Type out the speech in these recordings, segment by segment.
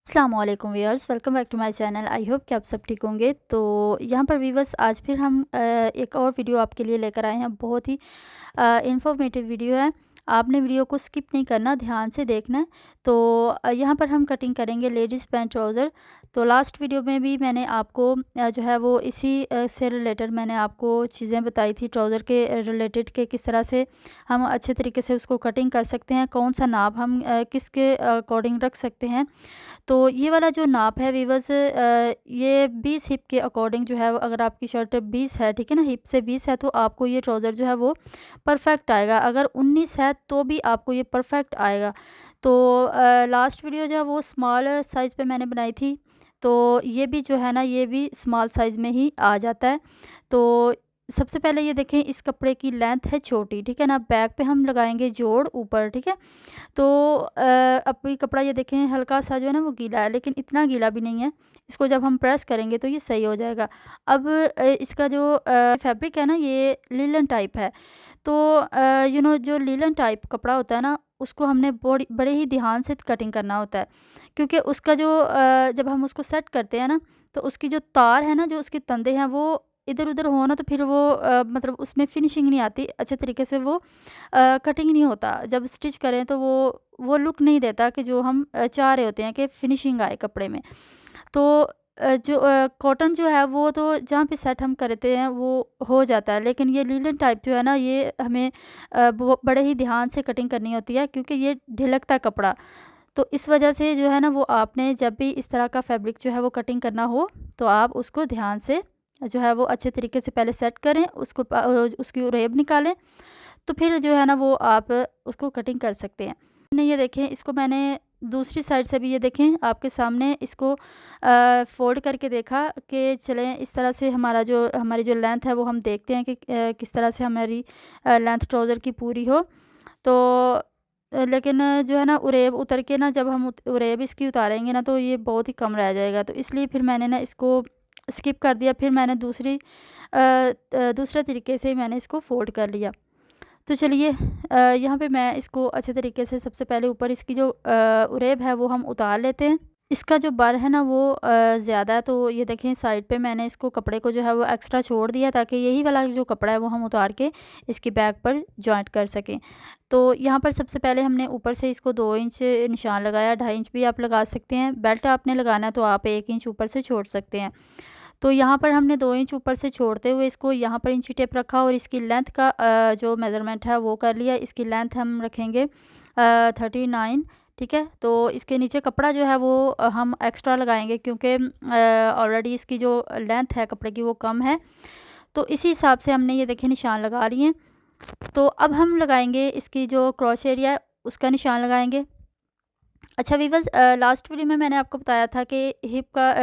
अस्सलाम वालेकुम viewers, welcome back to my channel. I hope कि आप सब ठीक होंगे। तो यहाँ पर व्यूअर्स आज फिर हम एक और वीडियो आपके लिए लेकर आए हैं। बहुत ही इंफॉर्मेटिव वीडियो है। आपने वीडियो को स्किप नहीं करना, ध्यान से देखना है। तो यहाँ पर हम कटिंग करेंगे लेडीज़ पैंट ट्राउज़र। तो लास्ट वीडियो में भी मैंने आपको जो है वो इसी से रिलेटेड मैंने आपको चीज़ें बताई थी, ट्राउज़र के रिलेटेड के किस तरह से हम अच्छे तरीके से उसको कटिंग कर सकते हैं, कौन सा नाप हम किसके अकॉर्डिंग रख सकते हैं। तो ये वाला जो नाप है वीवर्स, ये 20 हिप के अकॉर्डिंग जो है अगर आपकी शर्ट 20 है, ठीक है ना, हिप से 20 है, तो आपको ये ट्राउज़र जो है वो परफेक्ट आएगा। अगर 19 है तो भी आपको ये परफेक्ट आएगा। तो लास्ट वीडियो जो है वो स्मॉल साइज़ पे मैंने बनाई थी। तो ये भी जो है ना, ये भी स्मॉल साइज़ में ही आ जाता है। तो सबसे पहले ये देखें, इस कपड़े की लेंथ है छोटी, ठीक है ना। बैक पे हम लगाएंगे जोड़ ऊपर, ठीक है। तो अब ये कपड़ा ये देखें हल्का सा जो है ना वो गीला है, लेकिन इतना गीला भी नहीं है। इसको जब हम प्रेस करेंगे तो ये सही हो जाएगा। अब इसका जो फैब्रिक है ना, ये लिलन टाइप है। तो जो लिलन टाइप कपड़ा होता है ना, उसको हमने बड़े ही ध्यान से कटिंग करना होता है। क्योंकि उसका जो जब हम उसको सेट करते हैं ना, तो उसकी जो तार है ना, जो उसके तंदे हैं, वो इधर उधर हो ना, तो फिर वो मतलब उसमें फिनिशिंग नहीं आती अच्छे तरीके से, वो कटिंग नहीं होता। जब स्टिच करें तो वो लुक नहीं देता कि जो हम चाह रहे होते हैं कि फिनिशिंग आए कपड़े में। तो जो कॉटन जो है वो तो जहाँ पे सेट हम करते हैं वो हो जाता है, लेकिन ये लीलन टाइप जो है ना, ये हमें बड़े ही ध्यान से कटिंग करनी होती है, क्योंकि ये ढिलकता है कपड़ा। तो इस वजह से जो है ना, वो आपने जब भी इस तरह का फैब्रिक जो है वो कटिंग करना हो, तो आप उसको ध्यान से जो है वो अच्छे तरीके से पहले सेट करें, उसको उसकी रेब निकालें, तो फिर जो है ना वो आप उसको कटिंग कर सकते हैं। हमने ये देखें, इसको मैंने दूसरी साइड से भी ये देखें आपके सामने इसको फोल्ड करके देखा कि चलें इस तरह से हमारी जो लेंथ है वो हम देखते हैं कि किस तरह से हमारी लेंथ ट्राउज़र की पूरी हो। तो लेकिन जो है ना, उरेब उतर के ना, जब हम उरेब इसकी उतारेंगे ना, तो ये बहुत ही कम रह जाएगा। तो इसलिए फिर मैंने ना इसको स्किप कर दिया। फिर मैंने दूसरे तरीके से ही मैंने इसको फोल्ड कर लिया। तो चलिए यहाँ पे मैं इसको अच्छे तरीके से सबसे पहले ऊपर इसकी जो उरेब है वो हम उतार लेते हैं। इसका जो बर है ना वो ज़्यादा है, तो ये देखें साइड पे मैंने इसको कपड़े को जो है वो एक्स्ट्रा छोड़ दिया, ताकि यही वाला जो कपड़ा है वो हम उतार के इसकी बैक पर जॉइंट कर सकें। तो यहाँ पर सबसे पहले हमने ऊपर से इसको 2 इंच निशान लगाया, 2.5 इंच भी आप लगा सकते हैं। बेल्ट आपने लगाना है तो आप 1 इंच ऊपर से छोड़ सकते हैं। तो यहाँ पर हमने 2 इंच ऊपर से छोड़ते हुए इसको यहाँ पर इंची टेप रखा, और इसकी लेंथ का जो मेज़रमेंट है वो कर लिया। इसकी लेंथ हम रखेंगे 39, ठीक है। तो इसके नीचे कपड़ा जो है वो हम एक्स्ट्रा लगाएंगे, क्योंकि ऑलरेडी इसकी जो लेंथ है कपड़े की वो कम है। तो इसी हिसाब से हमने ये देखिए निशान लगा लिए। तो अब हम लगाएंगे इसकी जो क्रॉच एरिया है उसका निशान लगाएंगे। अच्छा वीवर्स, लास्ट वीडियो में मैंने आपको बताया था कि हिप का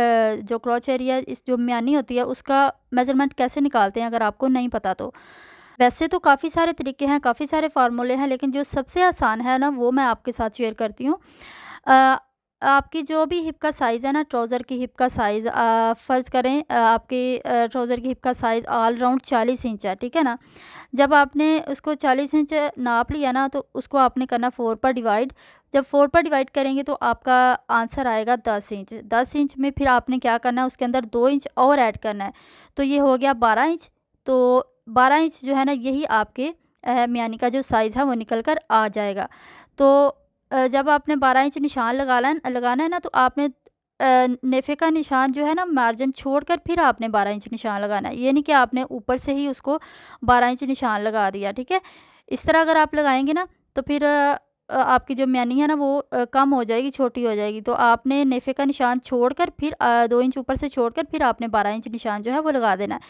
जो क्रॉच एरिया, इस जो म्यानी होती है, उसका मेज़रमेंट कैसे निकालते हैं, अगर आपको नहीं पता तो। वैसे तो काफ़ी सारे तरीके हैं, काफ़ी सारे फार्मूले हैं, लेकिन जो सबसे आसान है ना, वो मैं आपके साथ शेयर करती हूँ। अ, आपकी जो भी हिप का साइज़ है ना, ट्राउज़र की हिप का साइज़, फ़र्ज़ करें आपके ट्राउज़र की हिप का साइज़ ऑल राउंड 40 इंच है, ठीक है ना। जब आपने उसको 40 इंच नाप लिया ना, तो उसको आपने करना 4 पर डिवाइड। जब 4 पर डिवाइड करेंगे तो आपका आंसर आएगा 10 इंच। 10 इंच में फिर आपने क्या करना है, उसके अंदर 2 इंच और ऐड करना है, तो ये हो गया 12 इंच। तो 12 इंच जो है ना, यही आपके म्यानी का जो साइज़ है वो निकल कर आ जाएगा। तो जब आपने 12 इंच निशान लगाना है ना, तो आपने नेफ़े का निशान जो है ना, मार्जिन छोड़कर फिर आपने 12 इंच निशान लगाना है। ये नहीं कि आपने ऊपर से ही उसको 12 इंच निशान लगा दिया, ठीक है। इस तरह अगर आप लगाएंगे ना, तो फिर आपकी जो म्यानी है ना वो कम हो जाएगी, छोटी हो जाएगी। तो आपने नेफ़े का निशान छोड़कर फिर 2 इंच ऊपर से छोड़कर फिर आपने 12 इंच निशान जो है वो लगा देना है।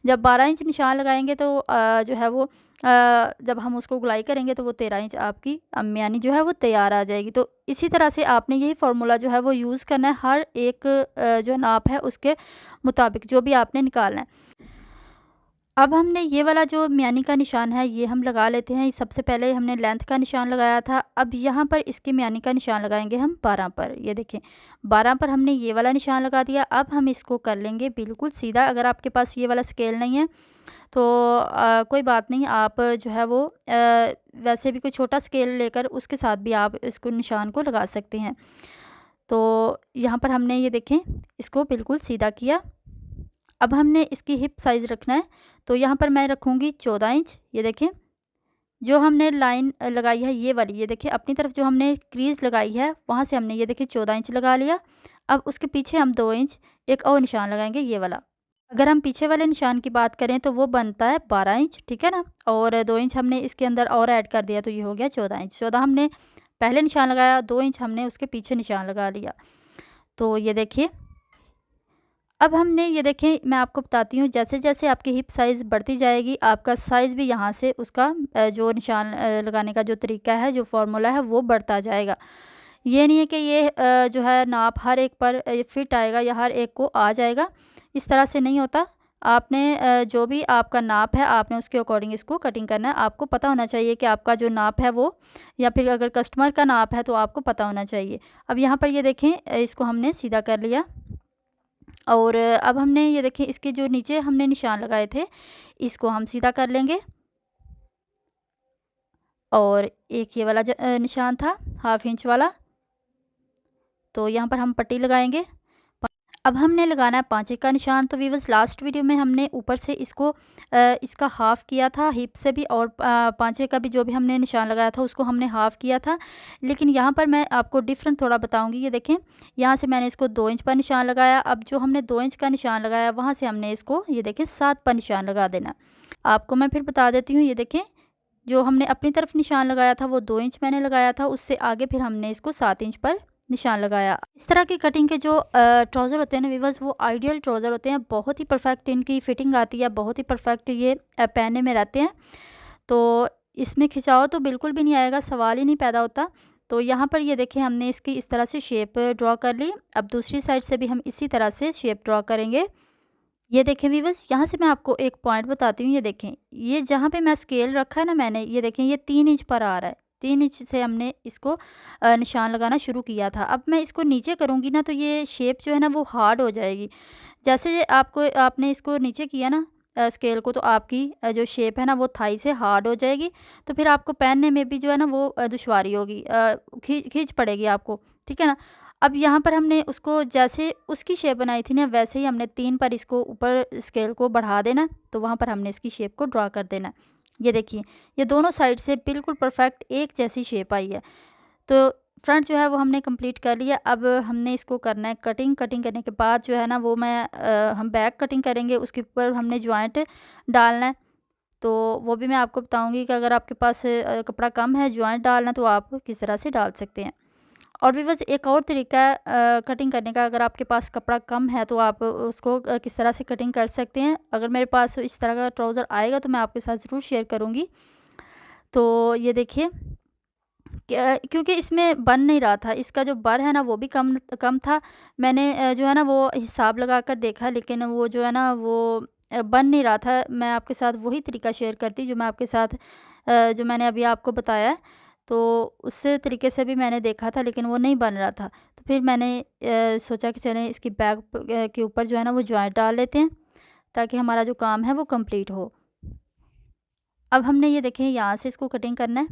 जब 12 इंच निशान लगाएंगे तो जो है वो जब हम उसको गुलाई करेंगे तो वो 13 इंच आपकी म्यानी जो है वो तैयार आ जाएगी। तो इसी तरह से आपने यही फार्मूला जो है वो यूज़ करना है, हर एक जो नाप है उसके मुताबिक जो भी आपने निकालना है। अब हमने ये वाला जो म्यानी का निशान है ये हम लगा लेते हैं। सबसे पहले हमने लेंथ का निशान लगाया था, अब यहाँ पर इसके म्यानी का निशान लगाएंगे हम 12 पर। ये देखें 12 पर हमने ये वाला निशान लगा दिया। अब हम इसको कर लेंगे बिल्कुल सीधा। अगर आपके पास ये वाला स्केल नहीं है तो कोई बात नहीं, आप जो है वो वैसे भी कोई छोटा स्केल लेकर उसके साथ भी आप इसको निशान को लगा सकते हैं। तो यहाँ पर हमने ये देखें इसको बिल्कुल सीधा किया। अब हमने इसकी हिप साइज़ रखना है, तो यहाँ पर मैं रखूँगी 14 इंच। ये देखें जो हमने लाइन लगाई है ये वाली, ये देखिए अपनी तरफ जो हमने क्रीज़ लगाई है वहाँ से हमने ये देखिए 14 इंच लगा लिया। अब उसके पीछे हम 2 इंच एक और निशान लगाएंगे, ये वाला। अगर हम पीछे वाले निशान की बात करें तो वो बनता है 12 इंच, ठीक है ना। और 2 इंच हमने इसके अंदर और ऐड कर दिया तो ये हो गया 14 इंच। 14 हमने पहले निशान लगाया, 2 इंच हमने उसके पीछे निशान लगा लिया। तो ये देखिए अब हमने ये देखें मैं आपको बताती हूँ, जैसे जैसे आपकी हिप साइज़ बढ़ती जाएगी आपका साइज़ भी यहाँ से उसका जो निशान लगाने का जो तरीका है, जो फार्मूला है वो बढ़ता जाएगा। ये नहीं है कि ये जो है नाप हर एक पर फिट आएगा या हर एक को आ जाएगा, इस तरह से नहीं होता। आपने जो भी आपका नाप है आपने उसके अकॉर्डिंग इसको कटिंग करना है। आपको पता होना चाहिए कि आपका जो नाप है वो, या फिर अगर कस्टमर का नाप है तो आपको पता होना चाहिए। अब यहाँ पर ये देखें इसको हमने सीधा कर लिया। और अब हमने ये देखें इसके जो नीचे हमने निशान लगाए थे इसको हम सीधा कर लेंगे। और एक ये वाला निशान था 1/2 इंच वाला, तो यहाँ पर हम पट्टी लगाएंगे। अब हमने लगाना है 5 का निशान। तो वीवर्स लास्ट वीडियो में हमने ऊपर से इसको इसका हाफ़ किया था हिप से भी, और 5 का भी जो भी हमने निशान लगाया था उसको हमने हाफ़ किया था। लेकिन यहाँ पर मैं आपको डिफरेंट थोड़ा बताऊंगी। ये देखें यहाँ से मैंने इसको 2 इंच पर निशान लगाया। अब जो हमने 2 इंच का निशान लगाया वहाँ से हमने इसको ये देखें 7 पर निशान लगा देना। आपको मैं फिर बता देती हूँ। ये देखें जो हमने अपनी तरफ निशान लगाया था वो 2 इंच मैंने लगाया था, उससे आगे फिर हमने इसको 7 इंच पर निशान लगाया। इस तरह की कटिंग के जो ट्राउज़र होते हैं ना वीवर्स, वो आइडियल ट्राउज़र होते हैं। बहुत ही परफेक्ट इनकी फ़िटिंग आती है, बहुत ही परफेक्ट ये पहनने में रहते हैं। तो इसमें खिंचाव तो बिल्कुल भी नहीं आएगा, सवाल ही नहीं पैदा होता। तो यहाँ पर ये देखें हमने इसकी इस तरह से शेप ड्रॉ कर ली। अब दूसरी साइड से भी हम इसी तरह से शेप ड्रॉ करेंगे। ये देखें वीवर्स यहाँ से मैं आपको एक पॉइंट बताती हूँ। ये देखें ये जहाँ पे मैं स्केल रखा है ना मैंने, ये देखें ये 3 इंच पर आ रहा है। 3 इंच से हमने इसको निशान लगाना शुरू किया था। अब मैं इसको नीचे करूँगी ना तो ये शेप जो है ना वो हार्ड हो जाएगी। जैसे आपने इसको नीचे किया ना स्केल को, तो आपकी जो शेप है ना वो थाई से हार्ड हो जाएगी। तो फिर आपको पहनने में भी जो है ना वो दुश्वारी होगी, खींच पड़ेगी आपको, ठीक है ना। अब यहाँ पर हमने उसको जैसे उसकी शेप बनाई थी ना वैसे ही हमने 3 पर इसको ऊपर स्केल को बढ़ा देना, तो वहाँ पर हमने इसकी शेप को ड्रॉ कर देना। ये देखिए ये दोनों साइड से बिल्कुल परफेक्ट एक जैसी शेप आई है। तो फ्रंट जो है वो हमने कंप्लीट कर लिया। अब हमने इसको करना है कटिंग। कटिंग करने के बाद जो है ना वो हम बैक कटिंग करेंगे, उसके ऊपर हमने जॉइंट डालना है। तो वो भी मैं आपको बताऊंगी कि अगर आपके पास कपड़ा कम है जॉइंट डालना तो आप किस तरह से डाल सकते हैं। और भी बस एक और तरीका है कटिंग करने का। अगर आपके पास कपड़ा कम है तो आप उसको किस तरह से कटिंग कर सकते हैं। अगर मेरे पास इस तरह का ट्राउज़र आएगा तो मैं आपके साथ ज़रूर शेयर करूँगी। तो ये देखिए क्योंकि इसमें बन नहीं रहा था, इसका जो बर है ना वो भी कम कम था। मैंने जो है ना वो हिसाब लगा कर देखा, लेकिन वो जो है ना वो बन नहीं रहा था। मैं आपके साथ वही तरीका शेयर करती जो मैं आपके साथ जो मैंने अभी आपको बताया है। तो उस तरीके से भी मैंने देखा था लेकिन वो नहीं बन रहा था। तो फिर मैंने सोचा कि चलें इसकी बैक के ऊपर जो है ना वो जॉइंट डाल लेते हैं ताकि हमारा जो काम है वो कंप्लीट हो। अब हमने ये देखें यहाँ से इसको कटिंग करना है,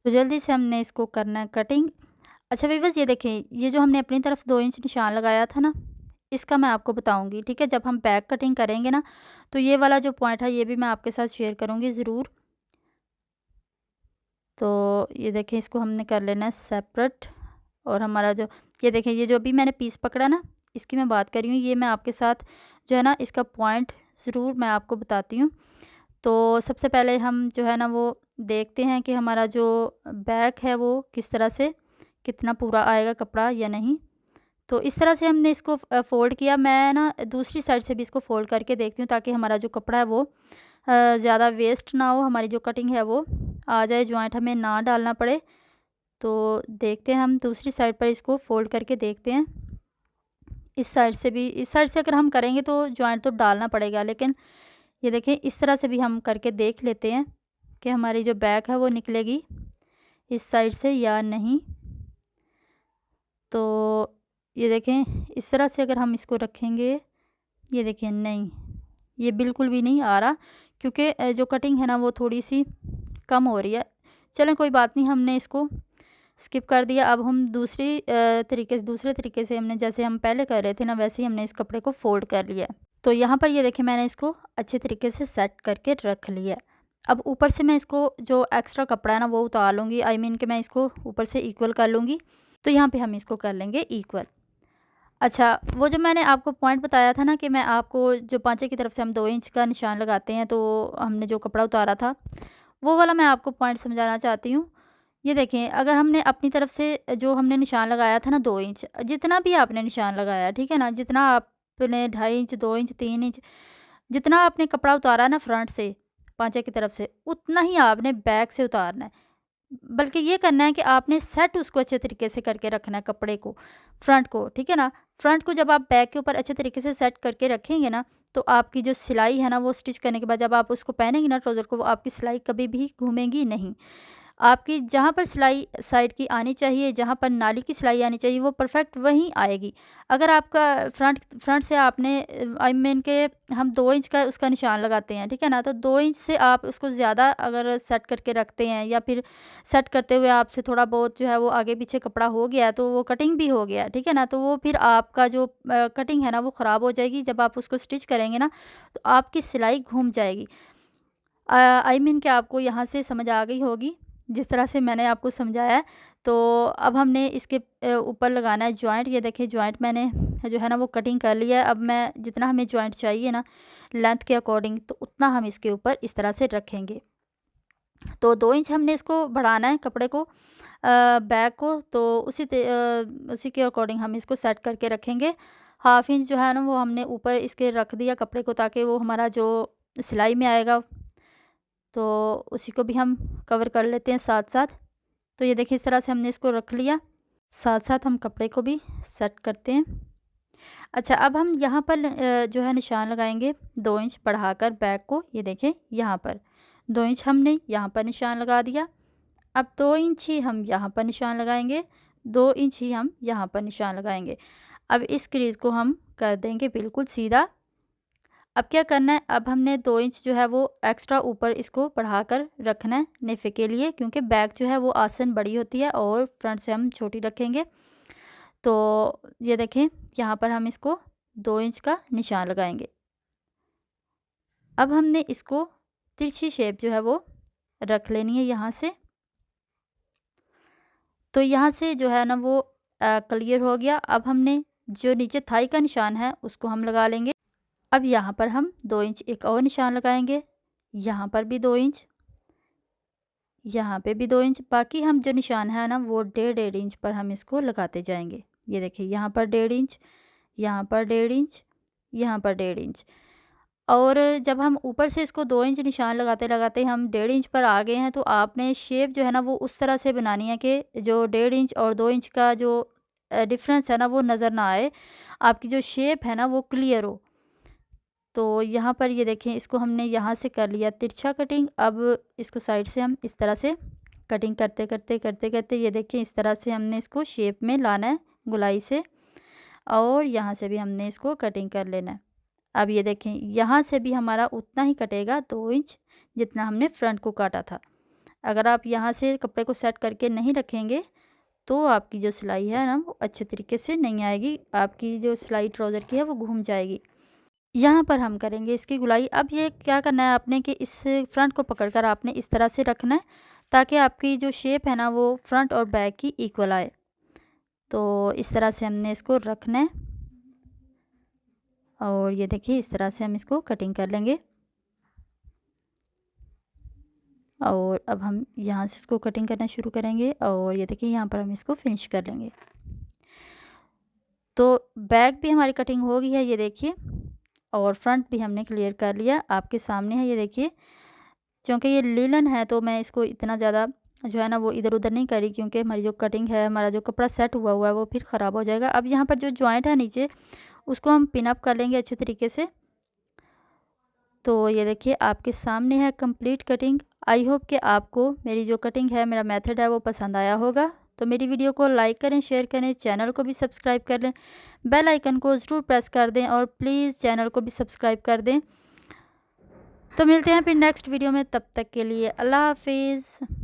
तो जल्दी से हमने इसको करना है कटिंग। अच्छा व्यूअर्स ये देखें ये जो हमने अपनी तरफ 2 इंच निशान लगाया था ना, इसका मैं आपको बताऊंगी, ठीक है। जब हम बैक कटिंग करेंगे ना तो ये वाला जो पॉइंट है ये भी मैं आपके साथ शेयर करूंगी ज़रूर। तो ये देखें इसको हमने कर लेना है सेपरेट। और हमारा जो ये देखें ये जो अभी मैंने पीस पकड़ा ना इसकी मैं बात कर रही हूँ, ये मैं आपके साथ जो है ना इसका पॉइंट ज़रूर मैं आपको बताती हूँ। तो सबसे पहले हम जो है ना वो देखते हैं कि हमारा जो बैक है वो किस तरह से कितना पूरा आएगा कपड़ा या नहीं। तो इस तरह से हमने इसको फ़ोल्ड किया। मैं ना दूसरी साइड से भी इसको फ़ोल्ड करके देखती हूँ ताकि हमारा जो कपड़ा है वो ज़्यादा वेस्ट ना हो, हमारी जो कटिंग है वो आ जाए, जॉइंट हमें ना डालना पड़े। तो देखते हैं हम दूसरी साइड पर इसको फ़ोल्ड करके देखते हैं। इस साइड से भी, इस साइड से अगर हम करेंगे तो जॉइंट तो डालना पड़ेगा, लेकिन ये देखें इस तरह से भी हम करके देख लेते हैं कि हमारी जो बैक है वो निकलेगी इस साइड से या नहीं। तो ये देखें इस तरह से अगर हम इसको रखेंगे, ये देखें नहीं, ये बिल्कुल भी नहीं आ रहा क्योंकि जो कटिंग है ना वो थोड़ी सी कम हो रही है। चलें कोई बात नहीं, हमने इसको स्किप कर दिया। अब हम दूसरे तरीके से हमने जैसे हम पहले कर रहे थे ना, वैसे ही हमने इस कपड़े को फोल्ड कर लिया। तो यहाँ पर ये देखिए मैंने इसको अच्छे तरीके से सेट करके रख लिया। अब ऊपर से मैं इसको जो एक्स्ट्रा कपड़ा है ना वो उतार लूँगी, आई मीन कि मैं इसको ऊपर से इक्वल कर लूँगी। तो यहाँ पे हम इसको कर लेंगे इक्वल। अच्छा, वो जो मैंने आपको पॉइंट बताया था ना कि मैं आपको जो पाँचे की तरफ से हम 2 इंच का निशान लगाते हैं, तो हमने जो कपड़ा उतारा था वो वाला मैं आपको पॉइंट समझाना चाहती हूँ। ये देखें, अगर हमने अपनी तरफ से जो हमने निशान लगाया था ना 2 इंच, जितना भी आपने निशान लगाया, ठीक है ना, जितना आपने 2.5 इंच, 2 इंच, 3 इंच, जितना आपने कपड़ा उतारा ना फ्रंट से पाँचे की तरफ से, उतना ही आपने बैक से उतारना है। बल्कि ये करना है कि आपने सेट उसको अच्छे तरीके से करके रखना है कपड़े को, फ्रंट को, ठीक है ना। फ्रंट को जब आप बैक के ऊपर अच्छे तरीके से सेट करके रखेंगे ना, तो आपकी जो सिलाई है ना वो स्टिच करने के बाद जब आप उसको पहनेंगे ना ट्राउज़र को, वो आपकी सिलाई कभी भी घूमेगी नहीं। आपकी जहाँ पर सिलाई साइड की आनी चाहिए, जहाँ पर नाली की सिलाई आनी चाहिए, वो परफेक्ट वहीं आएगी। अगर आपका फ्रंट से आपने आई मीन के हम 2 इंच का उसका निशान लगाते हैं, ठीक है ना, तो 2 इंच से आप उसको ज़्यादा अगर सेट करके रखते हैं, या फिर सेट करते हुए आपसे थोड़ा बहुत जो है वो आगे पीछे कपड़ा हो गया, तो वो कटिंग भी हो गया, ठीक है ना, तो वो फिर आपका जो कटिंग है ना वो ख़राब हो जाएगी। जब आप उसको स्टिच करेंगे ना, तो आपकी सिलाई घूम जाएगी। आई मीन कि आपको यहाँ से समझ आ गई होगी जिस तरह से मैंने आपको समझाया है। तो अब हमने इसके ऊपर लगाना है जॉइंट। ये देखिए जॉइंट मैंने जो है ना वो कटिंग कर लिया है। अब मैं जितना हमें जॉइंट चाहिए ना लेंथ के अकॉर्डिंग, तो उतना हम इसके ऊपर इस तरह से रखेंगे। तो 2 इंच हमने इसको बढ़ाना है कपड़े को, बैक को, तो उसी के अकॉर्डिंग हम इसको सेट करके रखेंगे। हाफ इंच जो है ना वो हमने ऊपर इसके रख दिया कपड़े को, ताकि वो हमारा जो सिलाई में आएगा तो उसी को भी हम कवर कर लेते हैं साथ साथ। तो ये देखिए इस तरह से हमने इसको रख लिया, साथ साथ हम कपड़े को भी सेट करते हैं। अच्छा, अब हम यहाँ पर जो है निशान लगाएंगे 2 इंच बढ़ाकर बैक को। ये देखें यहाँ पर 2 इंच हमने यहाँ पर निशान लगा दिया। अब 2 इंच ही हम यहाँ पर निशान लगाएंगे, 2 इंच ही हम यहाँ पर निशान लगाएंगे। अब इस क्रीज को हम कर देंगे बिल्कुल सीधा। अब क्या करना है, अब हमने 2 इंच जो है वो एक्स्ट्रा ऊपर इसको बढ़ाकर रखना है नेफे के लिए, क्योंकि बैक जो है वो आसन बड़ी होती है और फ्रंट से हम छोटी रखेंगे। तो ये देखें यहाँ पर हम इसको 2 इंच का निशान लगाएंगे। अब हमने इसको तिरछी शेप जो है वो रख लेनी है यहाँ से। तो यहाँ से जो है ना वो क्लियर हो गया। अब हमने जो नीचे थाई का निशान है उसको हम लगा लेंगे। अब यहाँ पर हम 2 इंच एक और निशान लगाएंगे, यहाँ पर भी 2 इंच, यहाँ पे भी 2 इंच। बाकी हम जो निशान है ना वो 1.5 इंच पर हम इसको लगाते जाएंगे। ये देखिए यहाँ पर 1.5 इंच, यहाँ पर 1.5 इंच, यहाँ पर 1.5 इंच। और जब हम ऊपर से इसको 2 इंच निशान लगाते लगाते हम 1.5 इंच पर आ गए हैं, तो आपने शेप जो है ना वो उस तरह से बनानी है कि जो 1.5 इंच और 2 इंच का जो डिफरेंस है ना वो नज़र ना आए, आपकी जो शेप है ना वो क्लियर हो। तो यहाँ पर ये देखें इसको हमने यहाँ से कर लिया तिरछा कटिंग। अब इसको साइड से हम इस तरह से कटिंग करते ये देखें इस तरह से हमने इसको शेप में लाना है गुलाई से, और यहाँ से भी हमने इसको कटिंग कर लेना है। अब ये देखें यहाँ से भी हमारा उतना ही कटेगा 2 इंच जितना हमने फ्रंट को काटा था। अगर आप यहाँ से कपड़े को सेट करके नहीं रखेंगे तो आपकी जो सिलाई है ना वो अच्छे तरीके से नहीं आएगी, आपकी जो सिलाई ट्राउज़र की है वो घूम जाएगी। यहाँ पर हम करेंगे इसकी गुलाई। अब ये क्या करना है आपने कि इस फ्रंट को पकड़कर आपने इस तरह से रखना है, ताकि आपकी जो शेप है ना वो फ्रंट और बैक की इक्वल आए। तो इस तरह से हमने इसको रखना है, और ये देखिए इस तरह से हम इसको कटिंग कर लेंगे। और अब हम यहाँ से इसको कटिंग करना शुरू करेंगे, और ये देखिए यहाँ पर हम इसको फिनिश कर लेंगे। तो बैक भी हमारी कटिंग हो गई है, ये देखिए, और फ्रंट भी हमने क्लियर कर लिया, आपके सामने है। ये देखिए क्योंकि ये लीलन है तो मैं इसको इतना ज़्यादा जो है ना वो इधर उधर नहीं करी, क्योंकि हमारी जो कटिंग है, हमारा जो कपड़ा सेट हुआ हुआ है वो फिर ख़राब हो जाएगा। अब यहाँ पर जो जॉइंट है नीचे उसको हम पिन अप कर लेंगे अच्छे तरीके से। तो ये देखिए आपके सामने है कंप्लीट कटिंग। आई होप कि आपको मेरी जो कटिंग है, मेरा मेथड है वो पसंद आया होगा। तो मेरी वीडियो को लाइक करें, शेयर करें, चैनल को भी सब्सक्राइब कर लें, बेल आइकन को ज़रूर प्रेस कर दें, और प्लीज़ चैनल को भी सब्सक्राइब कर दें। तो मिलते हैं फिर नेक्स्ट वीडियो में, तब तक के लिए अल्लाह हाफिज़।